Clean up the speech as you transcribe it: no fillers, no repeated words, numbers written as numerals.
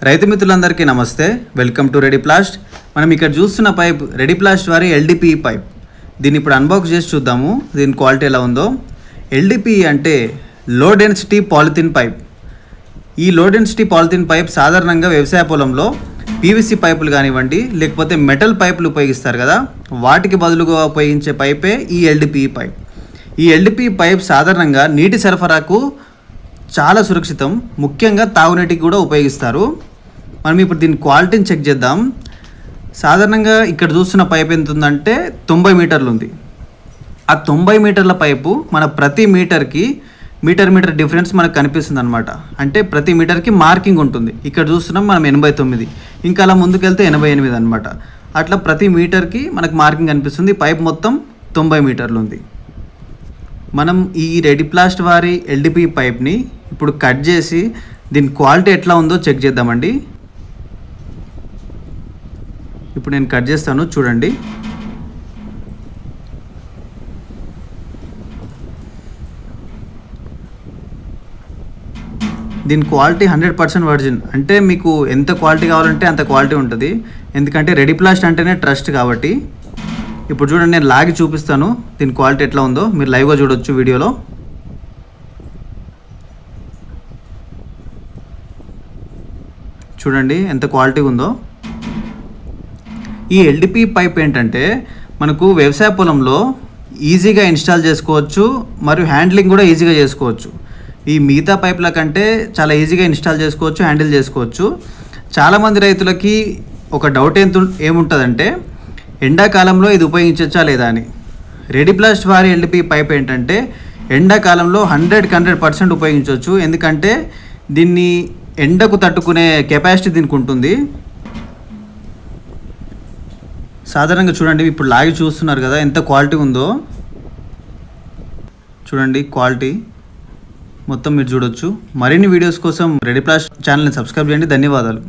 రైతు మిత్రులందరికీ నమస్తే. వెల్కమ్ టు రెడీప్లాస్ట్. మనం ఇక్కడ చూస్తున్న పైప్ రెడీప్లాస్ట్ వారి ఎల్డిపిఈ పైప్. దీన్ని ఇప్పుడు అన్బాక్స్ చేసి చూద్దాము దీని క్వాలిటీ ఎలా ఉందో. ఎల్డిపిఈ అంటే లో డెన్సిటీ పాలిథిన్ పైప్. ఈ లో డెన్సిటీ పాలిథిన్ పైప్ సాధారణంగా వ్యవసాయ పొలంలో పీవీసీ పైపులు కానివ్వండి, లేకపోతే మెటల్ పైపులు ఉపయోగిస్తారు కదా, వాటికి బదులుగా ఉపయోగించే పైపే ఈ ఎల్డిపిఈ పైప్. ఈ ఎల్డిపిఈ పైప్ సాధారణంగా నీటి సరఫరాకు చాలా సురక్షితం, ముఖ్యంగా తాగునీటికి కూడా ఉపయోగిస్తారు. మనం ఇప్పుడు దీని క్వాలిటీని చెక్ చేద్దాం. సాధారణంగా ఇక్కడ చూస్తున్న పైప్ ఎంత ఉందంటే 90 మీటర్లు ఉంది. ఆ 90 మీటర్ల పైపు మన ప్రతి మీటర్కి మీటర్ డిఫరెన్స్ మనకు కనిపిస్తుంది అనమాట. అంటే ప్రతి మీటర్కి మార్కింగ్ ఉంటుంది. ఇక్కడ చూస్తున్నాం మనం 89, ఇంకా అలా ముందుకెళ్తే 88 అనమాట. అట్లా ప్రతి మీటర్కి మనకు మార్కింగ్ కనిపిస్తుంది. పైప్ మొత్తం 90 మీటర్లు ఉంది. మనం ఈ రెడీప్లాస్ట్ వారి ఎల్డిపిఈ పైప్ని ఇప్పుడు కట్ చేసి దీని క్వాలిటీ ఎట్లా ఉందో చెక్ చేద్దామండి. ఇప్పుడు నేను కట్ చేస్తాను, చూడండి. దీని క్వాలిటీ 100% వర్జిన్. అంటే మీకు ఎంత క్వాలిటీ కావాలంటే అంత క్వాలిటీ ఉంటుంది. ఎందుకంటే రెడీప్లాస్ట్ అంటేనే ట్రస్ట్ కాబట్టి. ఇప్పుడు చూడండి, నేను లాగి చూపిస్తాను దీని క్వాలిటీ ఎట్లా ఉందో. మీరు లైవ్గా చూడొచ్చు వీడియోలో. చూడండి ఎంత క్వాలిటీ ఉందో. ఈ ఎల్డిపిఈ పైప్ ఏంటంటే మనకు వ్యవసాయ పొలంలో ఈజీగా ఇన్స్టాల్ చేసుకోవచ్చు, మరియు హ్యాండ్లింగ్ కూడా ఈజీగా చేసుకోవచ్చు. ఈ మిగతా పైప్ల కంటే చాలా ఈజీగా ఇన్స్టాల్ చేసుకోవచ్చు, హ్యాండిల్ చేసుకోవచ్చు. చాలామంది రైతులకి ఒక డౌట్ ఏముంటుందంటే ఎండాకాలంలో ఇది ఉపయోగించవచ్చా లేదా అని. రెడీప్లాస్ట్ వారి ఎల్డిపిఈ పైప్ ఏంటంటే ఎండాకాలంలో 100% ఉపయోగించవచ్చు. ఎందుకంటే దీన్ని ఎండకు తట్టుకునే కెపాసిటీ దీనికి ఉంటుంది. సాధారణంగా చూడండి, ఇప్పుడు లాగి చూస్తున్నారు కదా ఎంత క్వాలిటీ ఉందో. చూడండి క్వాలిటీ మొత్తం మీరు చూడొచ్చు. మరిన్ని వీడియోస్ కోసం రెడీప్లాస్ట్ ఛానల్ని సబ్స్క్రైబ్ చేయండి. ధన్యవాదాలు.